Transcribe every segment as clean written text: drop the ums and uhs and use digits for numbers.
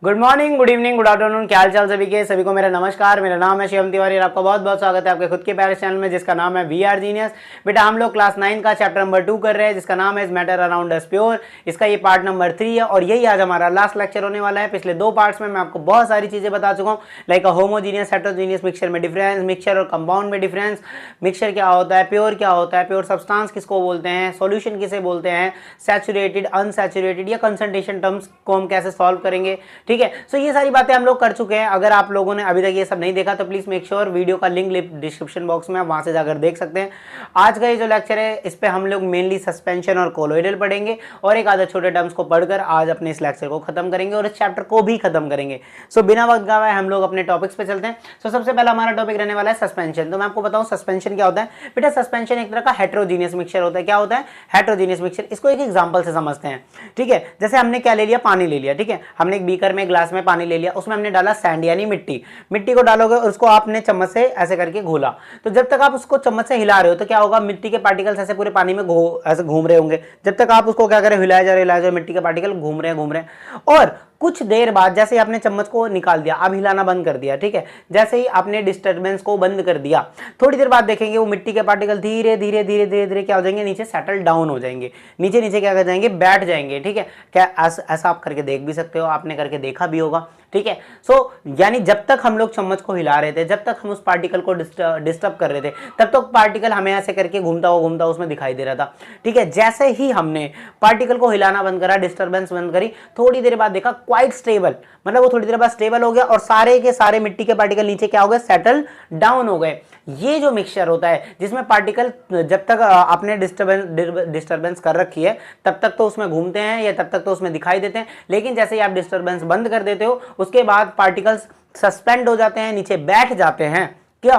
Good morning, good evening, good afternoon, क्या हाल चाल सभी को मेरा नमस्कार। मेरा नाम है शिवम तिवारी और आपका बहुत बहुत स्वागत है आपके खुद के प्यारे चैनल में जिसका नाम है वी आर जीनियस। बेटा हम लोग क्लास 9 का चैप्टर नंबर 2 कर रहे हैं जिसका नाम है मैटर अराउंड अस प्योर। इसका ये पार्ट नंबर 3 है और यही आज हमारा लास्ट लेक्चर होने वाला है। पिछले 2 पार्ट्स में मैं आपको बहुत सारी चीजें बता चुका हूँ, लाइक होमोजीनियस हेटेरोजीनियस मिक्सचर में डिफरेंस, मिक्सचर और कंपाउंड में डिफरेंस, मिक्सचर क्या होता है, प्योर क्या होता है, प्योर सब्सटेंस किसको बोलते हैं, सॉल्यूशन किसे बोलते हैं, सैचुरेटेड, अनसैचुरेटेड या कंसंट्रेशन टर्म्स को हम कैसे सॉल्व करेंगे। ठीक है, सो ये सारी बातें हम लोग कर चुके हैं। अगर आप लोगों ने अभी तक ये सब नहीं देखा तो प्लीज मेक श्योर वीडियो का लिंक डिस्क्रिप्शन बॉक्स में आप वहां से जाकर देख सकते हैं। आज का ये जो लेक्चर है इस पे हम लोग मेनली सस्पेंशन और कोलोइडल पढ़ेंगे और एक आधा छोटे टर्म्स को पढ़कर आज अपने इस लेक्चर को खत्म करेंगे और इस चैप्टर को भी खत्म करेंगे। सो बिना वक्त गवाए हम लोग अपने टॉपिक्स पे चलते हैं। सो सबसे पहला हमारा टॉपिक रहने वाला है सस्पेंशन। तो मैं आपको बताऊं सस्पेंशन क्या होता है। बेटा सस्पेंशन एक तरह का हेटेरोजीनियस मिक्सचर होता है। क्या होता है? Heterogeneous mixture. इसको एक एग्जांपल से समझते हैं। ठीक है, जैसे हमने क्या ले लिया, पानी ले लिया। ठीक है, हमने एक बीकर में, ग्लास में पानी ले लिया, उसमें हमने डाला सैंड यानी मिट्टी को डालोगे और उसको आपने चम्मच से ऐसे करके घोला। तो जब तक आप उसको चम्मच से हिला रहे हो तो क्या होगा, मिट्टी के पार्टिकल्स ऐसे पूरे पानी में ऐसे घूम रहे होंगे। जब तक आप उसको क्या करें, हिलाया जा रहे हो, मिट्टी के पार्टिकल घूम रहे हैं और कुछ देर बाद जैसे ही आपने चम्मच को निकाल दिया, अब हिलाना बंद कर दिया। ठीक है, जैसे ही आपने डिस्टर्बेंस को बंद कर दिया, थोड़ी देर बाद देखेंगे वो मिट्टी के पार्टिकल धीरे धीरे धीरे धीरे धीरे क्या हो जाएंगे, नीचे सेटल डाउन हो जाएंगे, नीचे क्या कर जाएंगे, बैठ जाएंगे। ठीक है, क्या ऐसा आप करके देख भी सकते हो, आपने करके देखा भी होगा। ठीक है, सो यानी जब तक हम लोग चम्मच को हिला रहे थे, जब तक हम उस पार्टिकल को डिस्टर्ब कर रहे थे, तब तक पार्टिकल हमें ऐसे करके घूमता हुआ उसमें दिखाई दे रहा था। ठीक है, जैसे ही हमने पार्टिकल को हिलाना बंद करा, डिस्टर्बेंस बंद करी, थोड़ी देर बाद देखा क्वाइट स्टेबल, मतलब वो थोड़ी देर बाद स्टेबल हो गया और सारे के सारे मिट्टी के पार्टिकल नीचे क्या हो गए, सेटल डाउन हो गए। ये जो मिक्सचर होता है जिसमें पार्टिकल जब तक आपने डिस्टर्बेंस कर रखी है तब तक तो उसमें घूमते हैं या तब तक तो उसमें दिखाई देते हैं, लेकिन जैसे ही आप डिस्टर्बेंस बंद कर देते हो उसके बाद पार्टिकल्स सस्पेंड हो जाते हैं, नीचे बैठ जाते हैं। क्या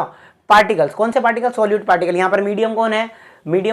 पार्टिकल्स? कौन से पार्टिकल? Solute particle. यहां पर मीडियम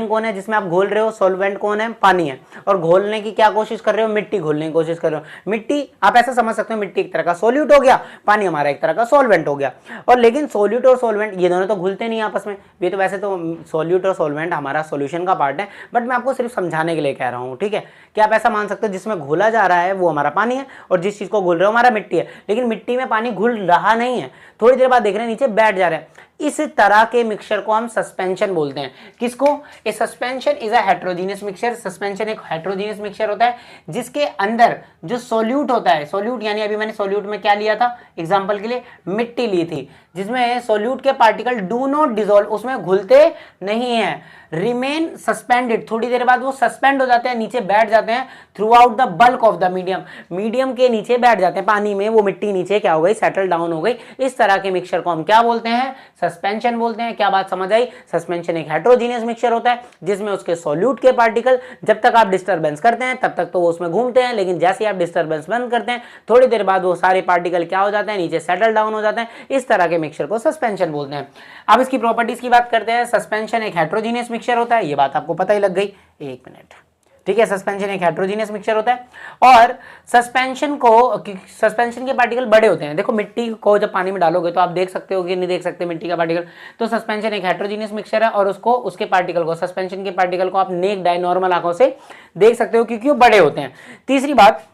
कौन है जिसमें आप घोल रहे हो, सॉल्वेंट कौन है, पानी है। और घोलने की क्या कोशिश कर रहे हो, मिट्टी घोलने की कोशिश कर रहे हो। मिट्टी आप ऐसा समझ सकते हो, मिट्टी एक तरह का सॉल्यूट हो गया, पानी हमारा एक तरह का सॉल्वेंट हो गया। और लेकिन सॉल्यूट और सॉल्वेंट ये दोनों तो घुलते नहीं आपस में। ये तो वैसे तो सॉल्यूट और सॉल्वेंट हमारा सॉल्यूशन का पार्ट है, बट मैं आपको सिर्फ समझाने के लिए कह रहा हूँ। ठीक है, कि आप ऐसा मान सकते हो जिसमें घोला जा रहा है वो हमारा पानी है और जिस चीज को घोल रहे हो हमारा मिट्टी है, लेकिन मिट्टी में पानी घुल रहा नहीं है, थोड़ी देर बाद देख रहे हैं नीचे बैठ जा रहे हैं। इस तरह के मिक्सचर को हम सस्पेंशन बोलते हैं। किसको? A suspension is a heterogeneous mixture. Suspension एक हेटेरोजीनियस मिक्सचर होता है जिसके अंदर जो सॉल्यूट होता है, सॉल्यूट यानी अभी मैंने सॉल्यूट में क्या लिया था, एग्जांपल के लिए मिट्टी ली थी, जिसमें सॉल्यूट के पार्टिकल डू नॉट डिसॉल्व, उसमें घुलते नहीं है, रिमेन सस्पेंडेड, थोड़ी देर बाद वो सस्पेंड हो जाते हैं, नीचे बैठ जाते हैं through out the bulk of the medium के नीचे बैठ जाते हैं, पानी में वो मिट्टी नीचे क्या हो गई, सेटल डाउन हो गई। इस तरह के मिक्सचर को हम क्या बोलते हैं, सस्पेंशन बोलते हैं। क्या बात समझ आई? सस्पेंशन एक हेटेरोजीनियस मिक्सचर होता है जिसमें उसके सॉल्यूट के पार्टिकल जब तक आप डिस्टर्बेंस करते हैं तब तक तो वो उसमें घूमते हैं, लेकिन जैसे ही आप डिस्टर्बेंस बंद करते हैं थोड़ी देर बाद वो सारे पार्टिकल क्या हो जाते हैं, नीचे सेटल डाउन हो जाते हैं। इस तरह के मिक्सचर को सस्पेंशन बोलते हैं। अब इसकी प्रॉपर्टीज की बात करते हैं। सस्पेंशन एक हेटेरोजीनियस मिक्सचर होता है, ये बात आपको पता ही लग गई। एक मिनट, ठीक है, सस्पेंशन एक हेटेरोजीनियस मिक्सचर होता है और सस्पेंशन के पार्टिकल बड़े होते हैं। देखो मिट्टी को जब पानी में डालोगे तो आप देख सकते हो कि नहीं देख सकते मिट्टी का पार्टिकल, तो सस्पेंशन एक हेटेरोजीनियस मिक्सचर है और उसको उसके पार्टिकल को, सस्पेंशन के पार्टिकल को आप नेक्ड आई नॉर्मल आंखों से देख सकते हो क्योंकि वो बड़े होते हैं। तीसरी बात,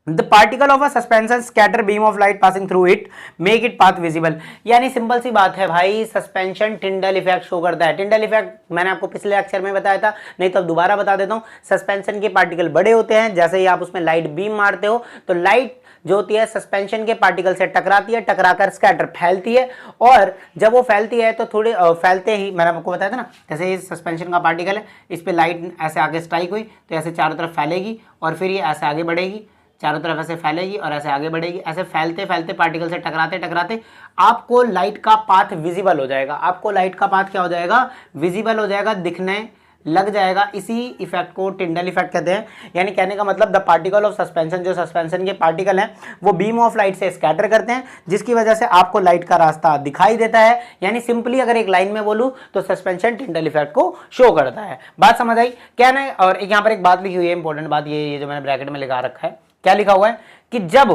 The particle of a suspension scatter beam of light passing through it, make it path visible। यानी सिंपल सी बात है भाई, सस्पेंशन टिंडल इफेक्ट शो करता है। टिंडल इफेक्ट मैंने आपको पिछले लेक्चर में बताया था, नहीं तो अब दोबारा बता देता हूँ। सस्पेंशन के पार्टिकल बड़े होते हैं, जैसे ही आप उसमें लाइट बीम मारते हो तो लाइट जो होती है सस्पेंशन के पार्टिकल से टकराती है, टकराकर स्कैटर फैलती है और जब वो फैलती है तो थोड़े फैलते ही मैंने आपको बताया था ना, जैसे ये सस्पेंशन का पार्टिकल है, इस पे लाइट ऐसे आगे स्ट्राइक हुई तो ऐसे चारों तरफ फैलेगी और फिर ये ऐसे आगे बढ़ेगी, चारों तरफ ऐसे फैलेगी और ऐसे आगे बढ़ेगी। ऐसे फैलते फैलते पार्टिकल से टकराते टकराते आपको लाइट का पाथ विजिबल हो जाएगा। आपको लाइट का पाथ क्या हो जाएगा, विजिबल हो जाएगा, दिखने लग जाएगा। इसी इफेक्ट को टिंडल इफेक्ट कहते हैं। यानी कहने का मतलब द पार्टिकल ऑफ सस्पेंशन, जो सस्पेंशन के पार्टिकल हैं वो बीम ऑफ लाइट से स्कैटर करते हैं, जिसकी वजह से आपको लाइट का रास्ता दिखाई देता है। यानी सिंपली अगर एक लाइन में बोलूं तो सस्पेंशन टिंडल इफेक्ट को शो करता है। बात समझ आई? कहना है, और यहाँ पर एक बात लिखी हुई है, इंपॉर्टेंट बात, ये जो मैंने ब्रैकेट में लिखा रखा है, क्या लिखा हुआ है कि जब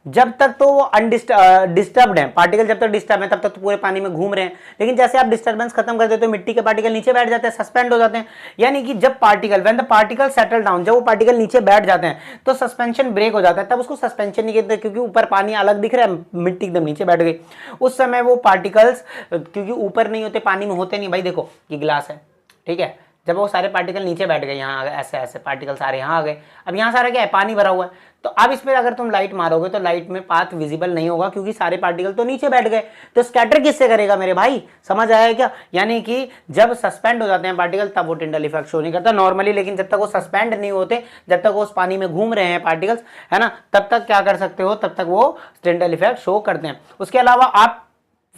जब तक तो वो डिस्टर्ब्ड है, पार्टिकल जब तक डिस्टर्ब है तब तक तो पूरे पानी में घूम रहे हैं, लेकिन जैसे आप डिस्टर्बेंस खत्म कर देते हो मिट्टी के पार्टिकल नीचे बैठ जाते हैं, सस्पेंड हो जाते हैं। यानी कि जब particle when the particle settle down, जब वो पार्टिकल नीचे बैठ जाते हैं तो सस्पेंशन ब्रेक हो जाता है, तब उसको सस्पेंशन नहीं कहते, क्योंकि ऊपर पानी अलग दिख रहा है, मिट्टी एकदम नीचे बैठ गई। उस समय वो पार्टिकल्स क्योंकि ऊपर नहीं होते, पानी में होते नहीं, भाई देखो ये गिलास है, ठीक है, जब वो सारे पार्टिकल नीचे बैठ गए, यहाँ ऐसे ऐसे पार्टिकल सारे यहाँ आ गए, अब यहाँ सारा क्या है, पानी भरा हुआ है, तो अब इस पर अगर तुम लाइट मारोगे तो लाइट में पाथ विजिबल नहीं होगा, क्योंकि सारे पार्टिकल तो नीचे बैठ गए, तो स्कैटर किससे करेगा मेरे भाई, समझ आया क्या। यानी कि जब सस्पेंड हो जाते हैं पार्टिकल तब वो टिंडल इफेक्ट शो नहीं करता नॉर्मली, लेकिन जब तक वो सस्पेंड नहीं होते, जब तक वो उस पानी में घूम रहे हैं पार्टिकल्स, है ना, तब तक क्या कर सकते हो, तब तक वो टिंडल इफेक्ट शो करते हैं। उसके अलावा आप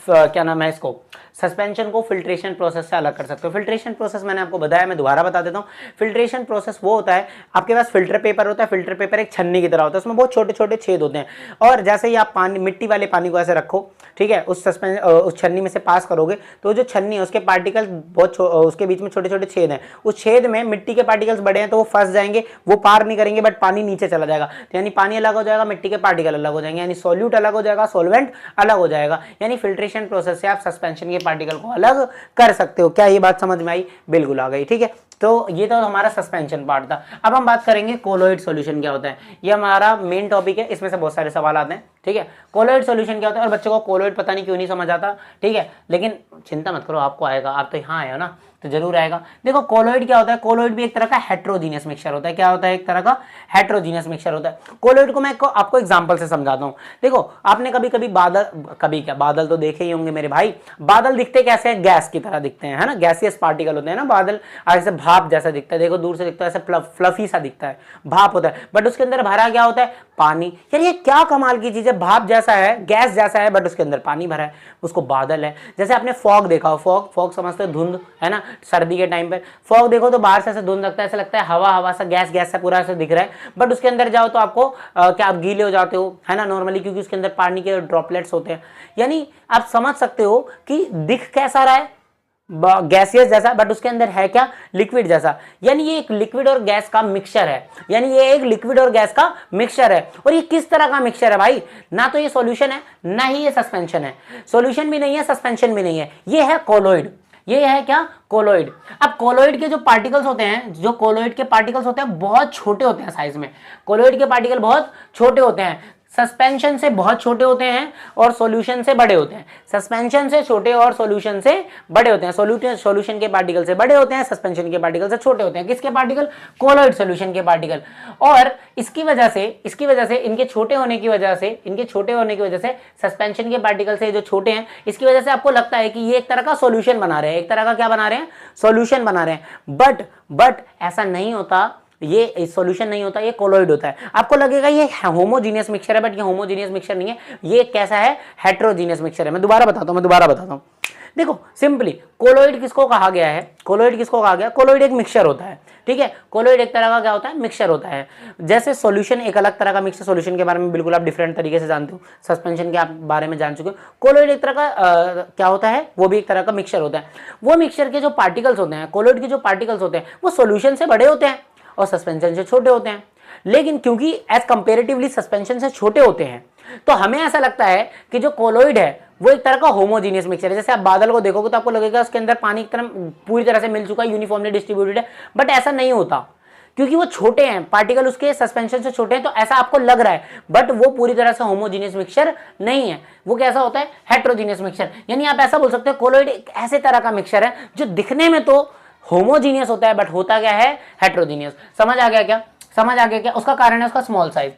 क्या नाम है, इसको सस्पेंशन को फिल्ट्रेशन प्रोसेस से अलग कर सकते हो। फिल्ट्रेशन प्रोसेस मैंने आपको बताया, मैं दोबारा बता देता हूँ। फिल्ट्रेशन प्रोसेस वो होता है, आपके पास फिल्टर पेपर होता है, फिल्टर पेपर एक छन्नी की तरह होता है, उसमें बहुत छोटे छोटे छेद होते हैं, और जैसे ही आप पानी, मिट्टी वाले पानी को ऐसे रखो, ठीक है, उस छन्नी में से पास करोगे तो जो छन्नी है उसके पार्टिकल बहुत उसके बीच में छोटे छोटे छेद हैं, उस छेद में मिट्टी के पार्टिकल्स बड़े हैं तो वो फंस जाएंगे, वो पार नहीं करेंगे, बट पानी नीचे चला जाएगा, तो यानी पानी अलग हो जाएगा, मिट्टी के पार्टिकल अलग हो जाएंगे, यानी सॉल्यूट अलग हो जाएगा, सॉल्वेंट अलग हो जाएगा। यानी फिल्ट्रेशन प्रोसेस से आप सस्पेंशन के पार्टिकल को अलग कर सकते हो। क्या ये बात समझ में आई, बिल्कुल आ गई, ठीक है। तो ये तो हमारा सस्पेंशन पार्ट था। अब हम बात करेंगे कोलोइड सॉल्यूशन क्या होता है, ये हमारा मेन टॉपिक है, इसमें से बहुत सारे सवाल आते हैं, ठीक है। कोलोइड सॉल्यूशन क्या होता है, और बच्चों को कोलोइड पता नहीं क्यों नहीं समझ आता, ठीक है, लेकिन चिंता मत करो, आपको आएगा, आप तो यहाँ आए हो ना, तो जरूर आएगा। देखो कोलोइड क्या होता है, कोलोइड भी एक तरह का हेट्रोजीनियस मिक्सचर होता है। क्या होता है, एक तरह का हेट्रोजीनियस मिक्सचर होता है। कोलोइड को मैं आपको एग्जांपल से समझाता हूँ। देखो आपने कभी कभी बादल तो देखे ही होंगे मेरे भाई, बादल दिखते कैसे हैं, गैस की तरह दिखते हैं, है ना, गैसियस पार्टिकल होते हैं ना बादल, ऐसे भाप जैसा दिखता है, देखो दूर से दिखता है, ऐसे फ्लफी सा दिखता है, भाप होता है, बट उसके अंदर भरा क्या होता है, पानी। यार ये क्या कमाल की चीज है, भाप जैसा है, गैस जैसा है, बट उसके अंदर पानी भरा है, उसको बादल है। जैसे आपने फॉग देखा हो, फॉग समझते हो, धुंध, है ना, सर्दी के टाइम पे फॉग देखो तो बाहर से ऐसे धुंध लगता है, ऐसा लगता है हवा सा, गैस सा पूरा ऐसा दिख रहा है, बट उसके अंदर जाओ तो आपको क्या आप गीले हो जाते हो, है ना, नॉर्मली, क्योंकि उसके अंदर पानी के ड्रॉपलेट्स होते हैं। यानी आप समझ सकते हो कि दिख कैसा रहा है, गैसियस जैसा, बट उसके अंदर है क्या, लिक्विड जैसा। यानी ये एक लिक्विड और गैस का मिक्सचर है, यानी ये एक लिक्विड और गैस का मिक्सचर है। और ये किस तरह का मिक्सचर है भाई, ना तो ये सॉल्यूशन है, ना ही ये सस्पेंशन है, सॉल्यूशन भी नहीं है, सस्पेंशन भी नहीं है, ये है कोलोइड। ये है क्या, कोलोइड। अब कोलोइड के जो पार्टिकल्स होते हैं, जो कोलोइड के पार्टिकल्स होते हैं बहुत छोटे होते हैं साइज में, कोलोइड के पार्टिकल बहुत छोटे होते हैं, सस्पेंशन से बहुत छोटे होते हैं और सॉल्यूशन से बड़े होते हैं, सस्पेंशन से छोटे और सॉल्यूशन से बड़े होते हैं, सॉल्यूशन के पार्टिकल से बड़े होते हैं, सस्पेंशन के पार्टिकल से छोटे होते हैं। किसके पार्टिकल, कोलोइड सॉल्यूशन के पार्टिकल। और इसकी वजह से इनके छोटे होने की वजह से सस्पेंशन के पार्टिकल से जो छोटे हैं, इसकी वजह से आपको लगता है कि ये एक तरह का सॉल्यूशन बना रहे हैं, एक तरह का क्या बना रहे हैं, सॉल्यूशन बना रहे हैं। बट ऐसा नहीं होता, ये सॉल्यूशन नहीं होता, ये कोलोइड होता है। आपको लगेगा ये होमोजीनियस मिक्सचर है, बट ये होमोजीनियस मिक्सचर नहीं है, ये कैसा है, हेट्रोजीनियस मिक्सचर है। मैं दोबारा बताता हूँ। देखो सिंपली कोलोइड किसको कहा गया है, कोलोइड एक मिक्सचर होता है, ठीक है। कोलोइड एक तरह का क्या होता है, मिक्सचर होता है। जैसे सॉल्यूशन एक अलग तरह का मिक्सचर, सॉल्यूशन के बारे में बिल्कुल आप डिफरेंट तरीके से जानते हो, सस्पेंशन के आप बारे में जान चुके हो। कोलोइड एक तरह का क्या होता है, वो भी एक तरह का मिक्सचर होता है। वो मिक्सचर के जो पार्टिकल्स होते हैं, कोलोइड के जो पार्टिकल्स होते हैं, वो सॉल्यूशन से बड़े होते हैं और सस्पेंशन से छोटे होते हैं। लेकिन क्योंकि एज कंपेरेटिवली सस्पेंशन से छोटे होते हैं, तो हमें ऐसा लगता है कि जो कोलोइड है वो एक तरह का होमोजीनियस मिक्सचर है। जैसे आप बादल को देखोगे तो आपको लगेगा उसके अंदर पानी पूरी तरह से मिल चुका है, यूनिफॉर्मली डिस्ट्रीब्यूटेड है, बट ऐसा नहीं होता, क्योंकि वो छोटे हैं, पार्टिकल उसके सस्पेंशन से छोटे हैं, तो ऐसा आपको लग रहा है, बट वो पूरी तरह से होमोजीनियस मिक्सचर नहीं है। वो कैसा होता है, हेट्रोजीनियस मिक्सचर। यानी आप ऐसा बोल सकते हो कोलोइड एक ऐसे तरह का मिक्सचर है जो दिखने में तो होमोजीनियस होता है, बट होता क्या है, हेट्रोजीनियस। समझ आ गया क्या, उसका कारण है उसका स्मॉल साइज।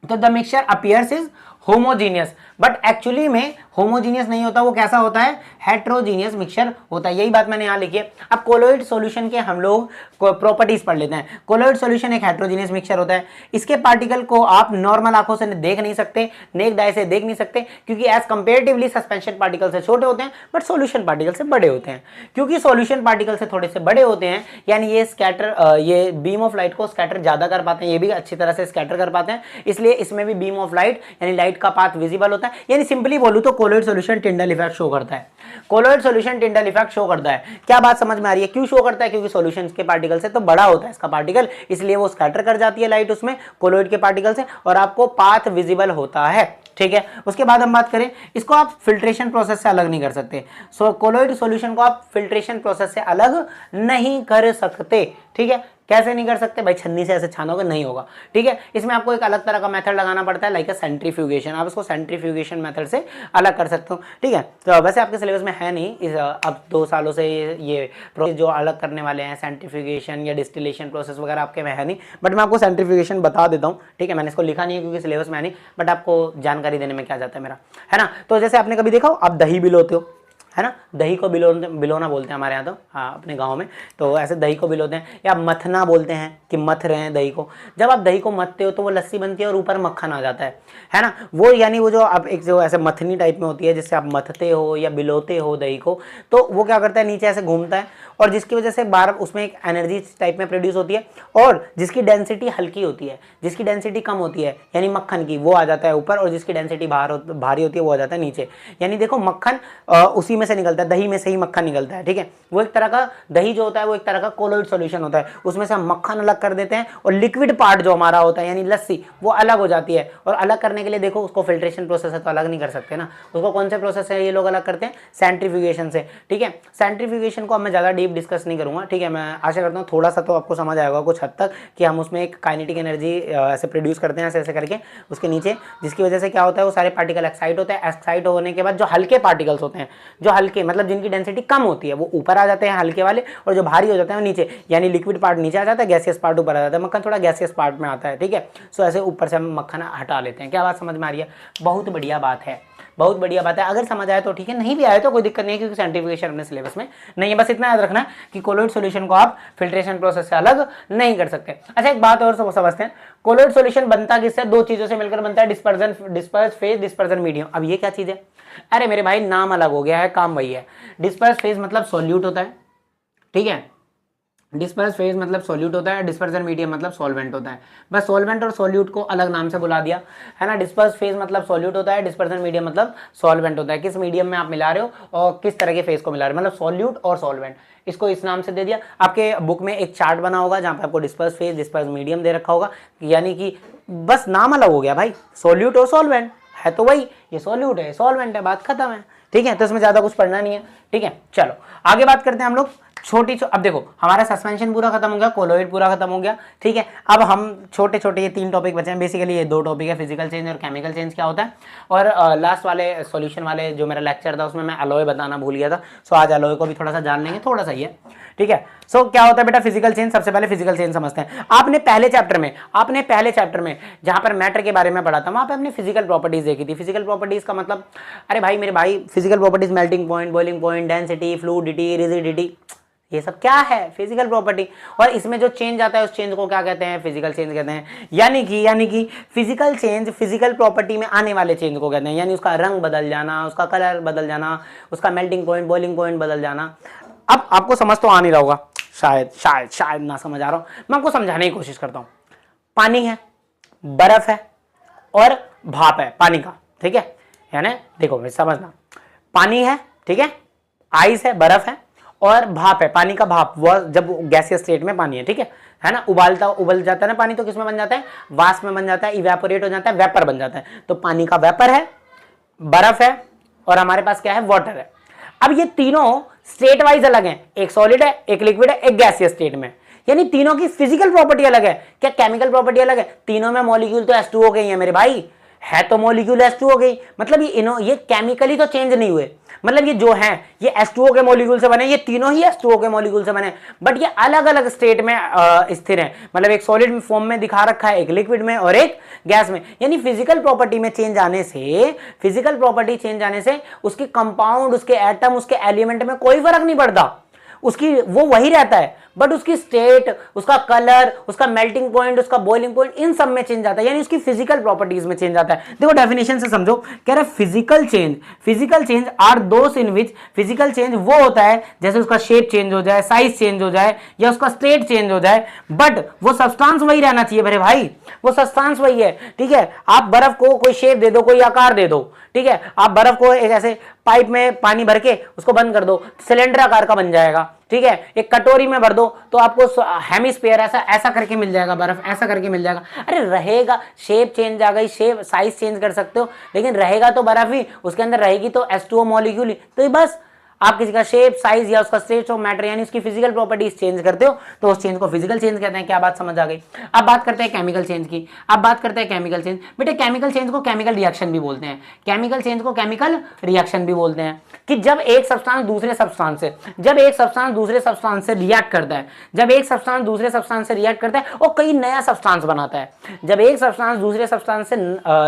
तो the mixture appears is homogeneous, but actually में होमोजीनियस नहीं होता, वो कैसा होता है, हेट्रोजीनियस मिक्सचर होता है। यही बात मैंने यहाँ लिखी है। अब कोलोइड सॉल्यूशन के हम लोग प्रॉपर्टीज पढ़ लेते हैं। कोलोइड सॉल्यूशन एक हेट्रोजीनियस मिक्सचर होता है। इसके पार्टिकल को आप नॉर्मल आंखों से देख नहीं सकते, नेक्ड आई से देख नहीं सकते, क्योंकि एज कंपेरेटिवली सस्पेंशन पार्टिकल से छोटे होते हैं, बट सॉल्यूशन पार्टिकल से बड़े होते हैं। क्योंकि सॉल्यूशन पार्टिकल से थोड़े से बड़े होते हैं, यानी ये बीम ऑफ लाइट को स्कैटर ज्यादा कर पाते हैं, ये भी अच्छी तरह से स्कैटर कर पाते हैं, इसलिए इसमें भी बीम ऑफ लाइट यानी लाइट का पाथ विजिबल होता है। है, यानी सिंपली बोलूं तो colloid solution Tyndall effect show करता है। Colloid solution Tyndall effect show करता है। क्या बात समझ में आ रही है? क्यों शो करता है? क्योंकि सॉल्यूशन के पार्टिकल से तो बड़ा होता है इसका पार्टिकल, इसलिए वो स्कैटर कर जाती है लाइट उसमें कोलॉइड के पार्टिकल से और आपको पाथ विजिबल होता है। ठीक है, उसके बाद हम बात करें, इसको आप फिल्ट्रेशन प्रोसेस से अलग नहीं कर सकते। कोलॉइड सॉल्यूशन को आप फिल्ट्रेशन प्रोसेस से अलग नहीं कर सकते। ठीक है, कैसे नहीं कर सकते भाई? छन्नी से ऐसे छानोगे नहीं होगा। ठीक है, इसमें आपको एक अलग तरह का मेथड लगाना पड़ता है, लाइक सेंट्रीफ्यूगेशन। आप इसको सेंट्रीफ्यूगेशन मेथड से अलग कर सकते हो। ठीक है, तो वैसे आपके सिलेबस में है नहीं इस अब 2 सालों से ये प्रोसेस जो अलग करने वाले हैं, सेंट्रीफ्यूगेशन या डिस्टिलेशन प्रोसेस वगैरह आपके में है नहीं, बट मैं आपको सेंट्रीफ्यूगेशन बता देता हूँ। ठीक है, मैंने इसको लिखा नहीं है क्योंकि सिलेबस में है नहीं, बट आपको जानकारी देने में क्या जाता है मेरा, है ना। तो जैसे आपने कभी देखा हो, आप दही बिलोते हो, है ना, दही को बिलोना बोलते हैं हमारे यहाँ तो, हाँ अपने गांव में तो ऐसे दही को बिलोते हैं, या मथना बोलते हैं कि मथ रहे हैं दही को। जब आप दही को मथते हो तो वो लस्सी बनती है और ऊपर मक्खन आ जाता है ना। वो यानी वो जो आप एक जो ऐसे मथनी टाइप में होती है जिससे आप मथते हो या बिलोते हो दही को, तो वो क्या करता है, नीचे ऐसे घूमता है और जिसकी वजह से बार उसमें एक एनर्जी टाइप में प्रोड्यूस होती है और जिसकी डेंसिटी हल्की होती है, जिसकी डेंसिटी कम होती है यानी मक्खन की, वो आ जाता है ऊपर, और जिसकी डेंसिटी भारी होती है वो आ जाता है नीचे। यानी देखो मक्खन उसी में से निकलता है, दही में से ही मक्खन निकलता है। ठीक है, वो एक तरह का दही जो होता है वो एक तरह का कोलॉइड सॉल्यूशन होता है, उसमें से हम मक्खन अलग कर देते हैं और लिक्विड पार्ट जो हमारा होता है यानी लस्सी वो अलग हो जाती है। और अलग करने के लिए देखो उसको फिल्ट्रेशन प्रोसेस है तो अलग नहीं कर सकते ना, उसको कौन से प्रोसेस है ये लोग अलग करते हैं? सेंट्रीफ्यूगेशन से। ठीक है, सेंट्रीफ्यूगेशन को अब मैं ज़्यादा डीप डिस्कस नहीं करूंगा। ठीक है, मैं आशा करता हूँ थोड़ा सा तो आपको समझ आएगा कुछ हद तक कि हम उसमें एक काइनेटिक एनर्जी ऐसे प्रोड्यूस करते हैं ऐसे ऐसे करके उसके नीचे, जिसकी वजह से क्या होता है वो सारे पार्टिकल एक्साइट होते हैं। एक्साइट होने के बाद जो हल्के पार्टिकल्स होते हैं, जो हल्के मतलब जिनकी डेंसिटी कम होती है वो ऊपर आ जाते हैं हल्के वाले, और जो भारी हो जाते हैं वो नीचे, यानी लिक्विड पार्ट नीचे आ जाता है, गैसियस पार्ट ऊपर आ जाता है। मक्खन थोड़ा गैसियस पार्ट में आता है। ठीक है, सो ऐसे ऊपर से हम मक्खन हटा लेते हैं। क्या बात समझ में आ रही है? बहुत बढ़िया बात है, बहुत बढ़िया बात है। अगर समझ आए तो ठीक है, नहीं भी आए तो कोई दिक्कत नहीं है क्योंकि सेंट्रीफ्यूगेशन अपने सिलेबस में नहीं है। बस इतना याद रखना कि कोलॉइड सॉल्यूशन को आप फिल्ट्रेशन प्रोसेस से अलग नहीं कर सकते। अच्छा, एक बात और समझते हैं, कोलॉइड सॉल्यूशन बनता किससे? 2 चीजों से मिलकर बनता है, डिस्पर्स फेज, डिस्पर्जन मीडियम। अब ये क्या चीज है? अरे मेरे भाई नाम अलग हो गया है, काम वही है। डिस्पर्स फेज मतलब सॉल्यूट होता है। ठीक है, डिस्पर्स फेज मतलब सॉल्यूट होता है, डिस्पर्जन मीडियम मतलब सॉल्वेंट होता है। बस सॉल्वेंट और सॉल्यूट को अलग नाम से बुला दिया, है ना। डिस्पर्स फेज मतलब सॉल्यूट होता है, डिस्पर्जन मीडियम मतलब सॉल्वेंट होता है। किस मीडियम में आप मिला रहे हो और किस तरह के फेज को मिला रहे हो, मतलब सॉल्यूट और सॉल्वेंट, इसको इस नाम से दे दिया। आपके बुक में एक चार्ट बना होगा जहां पे आपको डिस्पर्स फेज, डिस्पर्स मीडियम दे रखा होगा, यानी कि बस नाम अलग हो गया भाई, सॉल्यूट और सॉल्वेंट है तो वही, ये सॉल्यूट है, सॉल्वेंट है, बात खत्म है। ठीक है, तो इसमें ज्यादा कुछ पढ़ना नहीं है। ठीक है, चलो आगे बात करते हैं हम लोग अब देखो हमारा सस्पेंशन पूरा खत्म हो गया, कोलॉइड पूरा खत्म हो गया। ठीक है, अब हम छोटे छोटे ये 3 टॉपिक बचे हैं। बेसिकली ये 2 टॉपिक है, फिजिकल चेंज और केमिकल चेंज क्या होता है, और लास्ट वाले सॉल्यूशन वाले जो मेरा लेक्चर था उसमें मैं अलॉय बताना भूल गया था। सो आज अलॉय को भी थोड़ा सा जान लेंगे, थोड़ा सा ही है। ठीक है, सो क्या होता है बेटा फिजिकल चेंज? सबसे पहले फिजिकल चेंज समझते हैं। आपने पहले चैप्टर में जहां पर मैटर के बारे में पढ़ा था वहां पे आपने फिजिकल प्रॉपर्टीज देखी थी। फिजिकल प्रॉपर्टीज का मतलब, अरे भाई मेरे भाई, physical properties melting point, boiling point, density, fluidity, rigidity, ये सब क्या है? Physical property. और इसमें जो चेंज आता है उस चेंज को क्या कहते हैं? फिजिकल चेंज कहते हैं। यानी कि फिजिकल चेंज फिजिकल प्रॉपर्टी में आने वाले चेंज को कहते हैं, यानी उसका रंग बदल जाना, उसका कलर बदल जाना, उसका मेल्टिंग पॉइंट, बॉइलिंग पॉइंट बदल जाना। अब आपको समझ तो आ नहीं रहा होगा, शायद ना समझ आ रहा हूं, मैं आपको समझाने की कोशिश करता हूं। पानी है, बर्फ है और भाप है पानी का। ठीक है, यानी देखो समझना, पानी है, ठीक है, आइस है, बर्फ है, और भाप है, पानी का भाप, वो जब गैसियस स्टेट में पानी है। ठीक है ना, उबल जाता है ना पानी, तो किस में बन जाता है? वाष्प में बन जाता है, इवेपोरेट हो जाता है, वेपर बन जाता है। तो पानी का वेपर है, बर्फ है और हमारे पास क्या है? वाटर है। अब ये तीनों स्टेट वाइज अलग हैं, एक सॉलिड है, एक लिक्विड है, एक गैसियस स्टेट में, यानी तीनों की फिजिकल प्रॉपर्टी अलग है। क्या केमिकल प्रॉपर्टी अलग है? तीनों में मॉलिक्यूल तो H2O के ही है मेरे भाई, है तो मॉलिक्यूल H2O के ही, मतलब ये केमिकली तो चेंज नहीं हुए, मतलब ये जो है ये H2O के मॉलिक्यूल से बने, ये तीनों ही H2O के मॉलिक्यूल से बने, बट ये अलग अलग स्टेट में स्थिर हैं। मतलब एक सॉलिड फॉर्म में दिखा रखा है, एक लिक्विड में और एक गैस में। यानी फिजिकल प्रॉपर्टी में चेंज आने से उसके कंपाउंड, उसके एटम, उसके एलिमेंट में कोई फर्क नहीं पड़ता, उसकी वो वही रहता है, बट उसकी स्टेट, उसका कलर, उसका मेल्टिंग पॉइंट, उसका बॉइलिंग पॉइंट, इन सब में चेंज आता है, यानी उसकी फिजिकल प्रॉपर्टीज में चेंज आता है। देखो डेफिनेशन से समझो, कह रहा है physical change are those in which, physical change वो होता है जैसे उसका शेप चेंज हो जाए, साइज चेंज हो जाए या उसका स्टेट चेंज हो जाए, बट वो सब्सटेंस वही रहना चाहिए मेरे भाई, वो सब्सटेंस वही है। ठीक है, आप बर्फ को कोई शेप दे दो, कोई आकार दे दो, ठीक है, आप बर्फ को एक ऐसे पाइप में पानी भर के उसको बंद कर दो, सिलेंडर आकार का बन जाएगा। ठीक है, एक कटोरी में भर दो तो आपको हेमिस्फीयर ऐसा ऐसा करके मिल जाएगा, बर्फ ऐसा करके मिल जाएगा। अरे रहेगा, शेप चेंज आ गई, शेप साइज चेंज कर सकते हो, लेकिन रहेगा तो बर्फ ही, उसके अंदर रहेगी तो H2O मॉलिक्यूल ही। तो ये बस आप किसी का शेप, साइज या उसका स्टेट ऑफ मैटर यानी उसकी फिजिकल प्रॉपर्टीज चेंज करते हो तो उस चेंज को फिजिकल चेंज कहते हैं। क्या बात समझ आ गई? अब बात करते हैं केमिकल चेंज की। अब बात करते हैं केमिकल चेंज। बेटे केमिकल चेंज को केमिकल रिएक्शन भी बोलते हैं, केमिकल चेंज को केमिकल रिएक्शन भी बोलते हैं, कि जब एक सब्सटेंस दूसरे सब्सटेंस से, जब एक सब्सटेंस दूसरे सब्सटेंस से रिएक्ट करता है, जब एक सब्सटेंस दूसरे सब्सटेंस से रिएक्ट करता है और कई नया सब्सटेंस बनाता है, जब एक सब्सटेंस दूसरे सब्सटेंस से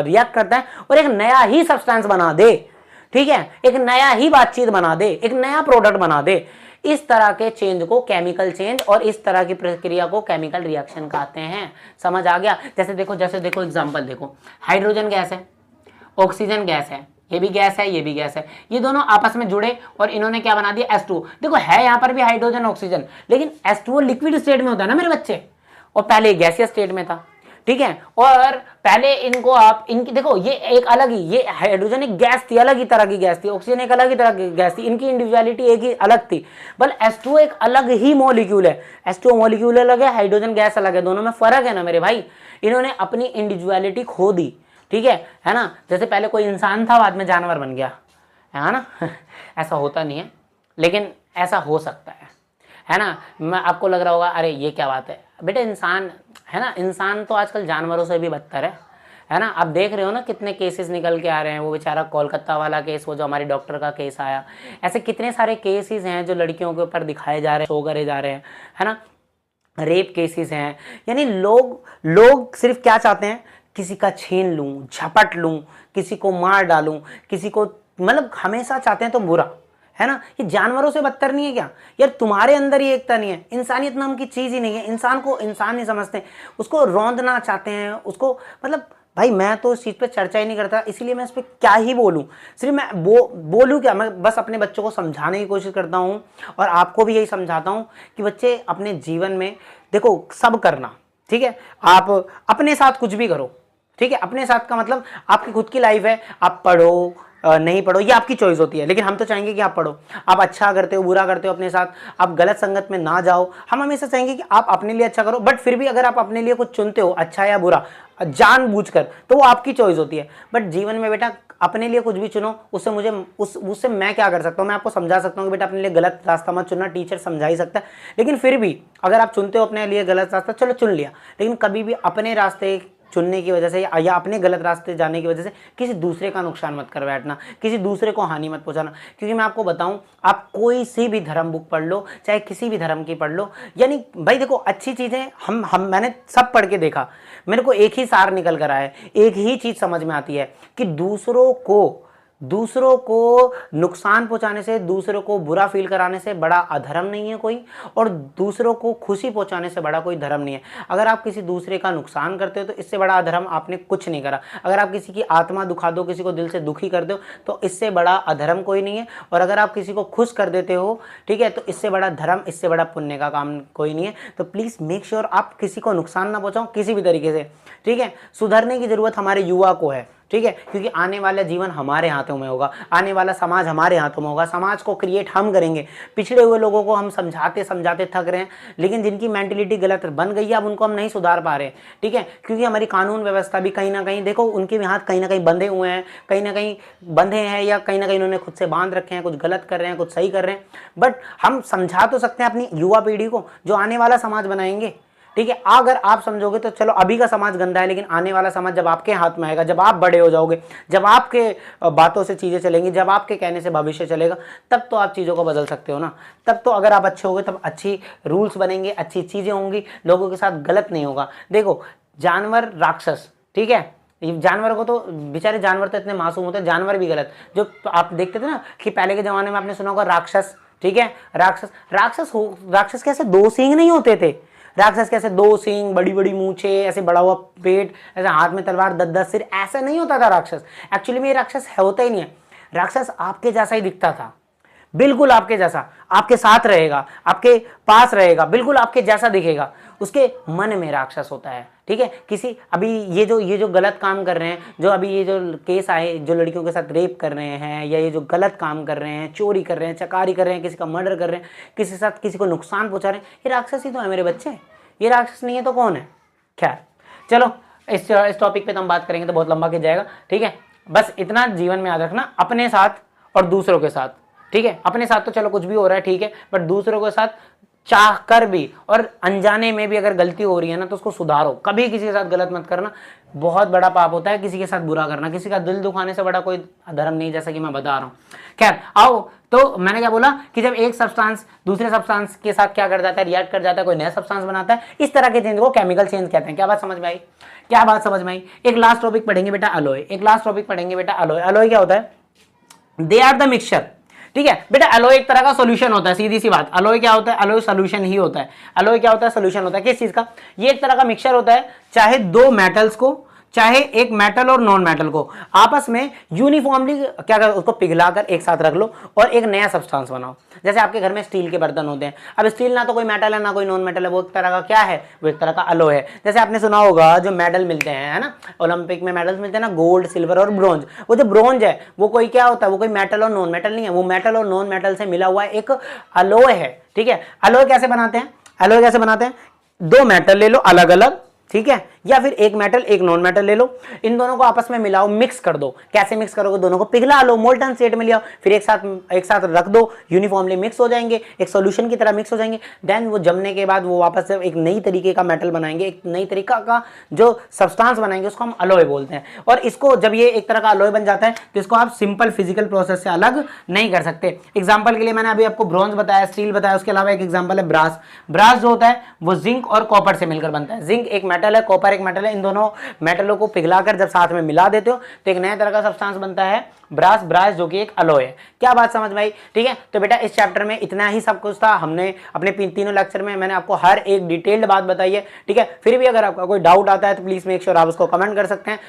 रिएक्ट करता है और एक नया ही सब्सटेंस बना दे, ठीक है, एक नया ही बातचीत बना दे, एक नया प्रोडक्ट बना दे, इस तरह के चेंज को केमिकल चेंज और इस तरह की प्रक्रिया को केमिकल रिएक्शन कहते हैं। समझ आ गया? जैसे देखो एग्जांपल देखो, हाइड्रोजन गैस है, ऑक्सीजन गैस है, ये भी गैस है, ये भी गैस है, ये दोनों आपस में जुड़े और इन्होंने क्या बना दिया? H2O। देखो है यहाँ पर भी हाइड्रोजन ऑक्सीजन, लेकिन H2O लिक्विड स्टेट में होता है ना मेरे बच्चे, और पहले गैसियस स्टेट में था। ठीक है, और पहले इनको आप इनकी देखो, ये एक अलग ही, ये हाइड्रोजन एक गैस थी, अलग ही तरह की गैस थी, ऑक्सीजन एक अलग ही तरह की गैस थी, इनकी इंडिविजुअलिटी एक ही अलग थी। बल H2O एक अलग ही मॉलिक्यूल है, H2O मॉलिक्यूल अलग है, हाइड्रोजन गैस अलग है, दोनों में फर्क है ना मेरे भाई। इन्होंने अपनी इंडिविजुअलिटी खो दी। ठीक है ना, जैसे पहले कोई इंसान था, बाद में जानवर बन गया, है ना ऐसा होता नहीं है, लेकिन ऐसा हो सकता है ना। मैं आपको लग रहा होगा अरे ये क्या बात है बेटे, इंसान है ना, इंसान तो आजकल जानवरों से भी बदतर है ना। आप देख रहे हो ना कितने केसेस निकल के आ रहे हैं, वो बेचारा कोलकाता वाला केस, वो जो हमारी डॉक्टर का केस आया, ऐसे कितने सारे केसेस हैं जो लड़कियों के ऊपर दिखाए जा रहे हैं, शो करे जा रहे हैं, है ना, रेप केसेस हैं। यानी लोग सिर्फ क्या चाहते हैं, किसी का छीन लूं, झपट लूं, किसी को मार डालूं, किसी को, मतलब हमेशा चाहते हैं तो बुरा, है ना। ये जानवरों से बदतर नहीं है क्या यार? तुम्हारे अंदर ही एकता नहीं है, इंसानियत नाम की चीज ही नहीं है, इंसान को इंसान नहीं समझते, उसको रौंदना चाहते हैं, उसको, मतलब भाई मैं तो इस चीज़ पे चर्चा ही नहीं करता, इसीलिए मैं इस पर क्या ही बोलूँ। सिर्फ मैं बोलूँ क्या, मैं बस अपने बच्चों को समझाने की कोशिश करता हूँ और आपको भी यही समझाता हूँ कि बच्चे अपने जीवन में देखो सब करना, ठीक है, आप अपने साथ कुछ भी करो, ठीक है, अपने साथ का मतलब आपकी खुद की लाइफ है, आप पढ़ो नहीं पढ़ो ये आपकी चॉइस होती है, लेकिन हम तो चाहेंगे कि आप पढ़ो, आप अच्छा करते हो, बुरा करते हो अपने साथ, आप गलत संगत में ना जाओ, हम हमेशा चाहेंगे कि आप अपने लिए अच्छा करो। बट फिर भी अगर आप अपने लिए कुछ चुनते हो, अच्छा या बुरा, जानबूझकर, तो वो आपकी चॉइस होती है। बट जीवन में बेटा अपने लिए कुछ भी चुनो, उससे मैं क्या कर सकता हूँ? मैं आपको समझा सकता हूँ कि बेटा अपने लिए गलत रास्ता मत चुनना, टीचर समझा ही सकता है, लेकिन फिर भी अगर आप चुनते हो अपने लिए गलत रास्ता, चलो चुन लिया, लेकिन कभी भी अपने रास्ते चुनने की वजह से या अपने गलत रास्ते जाने की वजह से किसी दूसरे का नुकसान मत कर बैठना, किसी दूसरे को हानि मत पहुंचाना। क्योंकि मैं आपको बताऊं, आप कोई सी भी धर्म बुक पढ़ लो, चाहे किसी भी धर्म की पढ़ लो, यानी भाई देखो अच्छी चीज़ें मैंने सब पढ़ के देखा, मेरे को एक ही सार निकल कर आया है, एक ही चीज़ समझ में आती है कि दूसरों को नुकसान पहुंचाने से, दूसरों को बुरा फील कराने से बड़ा अधर्म नहीं है कोई, और दूसरों को खुशी पहुंचाने से बड़ा कोई धर्म नहीं है। अगर आप किसी दूसरे का नुकसान करते हो तो इससे बड़ा अधर्म आपने कुछ नहीं करा। अगर आप किसी की आत्मा दुखा दो, किसी को दिल से दुखी कर दो, तो इससे बड़ा अधर्म कोई नहीं है। और अगर आप किसी को खुश कर देते हो, ठीक है, तो इससे बड़ा धर्म, इससे बड़ा पुण्य का काम कोई नहीं है। तो प्लीज़ मेक श्योर आप किसी को नुकसान ना पहुंचाओ किसी भी तरीके से, ठीक है। सुधरने की ज़रूरत हमारे युवा को है, ठीक है, क्योंकि आने वाला जीवन हमारे हाथों में होगा, आने वाला समाज हमारे हाथों में होगा, समाज को क्रिएट हम करेंगे। पिछड़े हुए लोगों को हम समझाते समझाते थक रहे हैं, लेकिन जिनकी मेंटेलिटी गलत बन गई है अब उनको हम नहीं सुधार पा रहे हैं, ठीक है, क्योंकि हमारी कानून व्यवस्था भी कहीं ना कहीं देखो उनके भी हाथ कहीं ना कहीं बंधे हुए हैं, कहीं ना कहीं बंधे हैं, या कहीं ना कहीं उन्होंने खुद से बांध रखे हैं, कुछ गलत कर रहे हैं, कुछ सही कर रहे हैं। बट हम समझा तो सकते हैं अपनी युवा पीढ़ी को, जो आने वाला समाज बनाएंगे, ठीक है। अगर आप समझोगे तो चलो अभी का समाज गंदा है, लेकिन आने वाला समाज जब आपके हाथ में आएगा, जब आप बड़े हो जाओगे, जब आपके बातों से चीज़ें चलेंगी, जब आपके कहने से भविष्य चलेगा, तब तो आप चीज़ों को बदल सकते हो ना। तब तो अगर आप अच्छे होगे तब अच्छी रूल्स बनेंगे, अच्छी चीज़ें होंगी, लोगों के साथ गलत नहीं होगा। देखो जानवर राक्षस, ठीक है, जानवर को तो बेचारे जानवर तो इतने मासूम होते हैं, जानवर भी गलत। जो आप देखते थे ना कि पहले के ज़माने में आपने सुना होगा राक्षस ठीक है। राक्षस कैसे दो सींग नहीं होते थे, राक्षस कैसे दो सींग, बड़ी बड़ी मूछे, ऐसे बड़ा हुआ पेट, ऐसे हाथ में तलवार, 10-10 सिर, ऐसा नहीं होता था राक्षस। एक्चुअली में ये राक्षस होता ही नहीं है। राक्षस आपके जैसा ही दिखता था, बिल्कुल आपके जैसा, आपके साथ रहेगा, आपके पास रहेगा, बिल्कुल आपके जैसा दिखेगा। उसके मन में राक्षस होता है, ठीक है। किसी अभी ये जो गलत काम कर रहे हैं, जो अभी ये जो केस आए, जो लड़कियों के साथ रेप कर रहे हैं, या ये जो गलत काम कर रहे हैं, चोरी कर रहे हैं, चकारी कर रहे हैं, किसी का मर्डर कर रहे हैं, किसी के साथ किसी को नुकसान पहुंचा रहे हैं, ये राक्षस ही तो है मेरे बच्चे। ये राक्षस नहीं है तो कौन है? खैर चलो, इस टॉपिक पे तो हम बात करेंगे तो बहुत लंबा खिंच जाएगा, ठीक है। बस इतना जीवन में याद रखना, अपने साथ और दूसरों के साथ, ठीक है। अपने साथ तो चलो कुछ भी हो रहा है, ठीक है, बट दूसरों के साथ चाह कर भी और अनजाने में भी अगर गलती हो रही है ना तो उसको सुधारो। कभी किसी के साथ गलत मत करना, बहुत बड़ा पाप होता है किसी के साथ बुरा करना। किसी का दिल दुखाने से बड़ा कोई धर्म नहीं, जैसा कि मैं बता रहा हूँ। खैर आओ, तो मैंने क्या बोला कि जब एक सब्सटेंस दूसरे सब्सटेंस के साथ क्या कर जाता है, रिएक्ट कर जाता है, कोई नया सब्सटेंस बनाता है, इस तरह के चेंज को केमिकल चेंज कहते हैं। क्या बात समझ में आई? क्या बात समझ में आई? एक लास्ट टॉपिक पढ़ेंगे बेटा, अलॉय। एक लास्ट टॉपिक पढ़ेंगे बेटा, अलॉय। अलॉय क्या होता है? दे आर द मिक्सचर, ठीक है बेटा। अलॉय एक तरह का सॉल्यूशन होता है, सीधी सी बात। अलॉय क्या होता है? अलॉय सॉल्यूशन ही होता है। अलॉय क्या होता है? सॉल्यूशन होता है। किस चीज का? ये एक तरह का मिक्सचर होता है, चाहे दो मेटल्स को, चाहे एक मेटल और नॉन मेटल को आपस में यूनिफॉर्मली क्या कर, उसको पिघलाकर एक साथ रख लो और एक नया सब्सटेंस बनाओ। जैसे आपके घर में स्टील के बर्तन होते हैं। अब स्टील ना तो कोई मेटल है ना कोई नॉन मेटल है, वो एक तरह का क्या है? वो एक तरह का अलॉय है। जैसे आपने सुना होगा जो मेडल मिलते हैं, है ना, ओलंपिक में मेडल्स मिलते हैं ना, गोल्ड, सिल्वर और ब्रॉन्ज। वो जो ब्रॉन्ज है वो कोई क्या होता है? वो कोई मेटल और नॉन मेटल नहीं है, वो मेटल और नॉन मेटल से मिला हुआ एक अलॉय है, ठीक है। अलॉय कैसे बनाते हैं? अलॉय कैसे बनाते हैं? दो मेटल ले लो अलग अलग, ठीक है, या फिर एक मेटल एक नॉन मेटल ले लो, इन दोनों को आपस में मिलाओ, मिक्स कर दो। कैसे मिक्स करोगे? दोनों को पिघला लो, मोल्टन स्टेट में ले आओ, फिर एक साथ रख दो, यूनिफॉर्मली मिक्स हो जाएंगे, एक सॉल्यूशन की तरह मिक्स हो जाएंगे। देन वो जमने के बाद वो वापस से एक नई तरीके का मेटल बनाएंगे, एक नई तरीका का जो सब्सटेंस बनाएंगे, उसको हम अलॉय बोलते हैं। और इसको जब ये एक तरह का अलॉय बन जाता है तो इसको आप सिंपल फिजिकल प्रोसेस से अलग नहीं कर सकते। एग्जाम्पल के लिए मैंने अभी आपको ब्रॉन्ज बताया, स्टील बताया, उसके अलावा एक एग्जाम्पल है ब्रास। ब्रास जो होता है वो जिंक और कॉपर से मिलकर बनता है। जिंक एक मेटल है, कॉपर एक मेटल है। इन दोनों मेटलों को पिघलाकर जब साथ में मिला देते हो तो एक नया तरह का सब्सटेंस बनता है ब्रास। ब्रास जो कि एक अलॉय है। क्या बात समझ में आई? ठीक है, तो बेटा इस चैप्टर में इतना ही सब कुछ था। हमने अपने तीनों लेक्चर में मैंने आपको हर एक डिटेल्ड बात बताई है, ठीक है। फिर भी अगर आपका कोई डाउट आता है तो प्लीज मेक श्योर आप उसको कमेंट कर सकते हैं।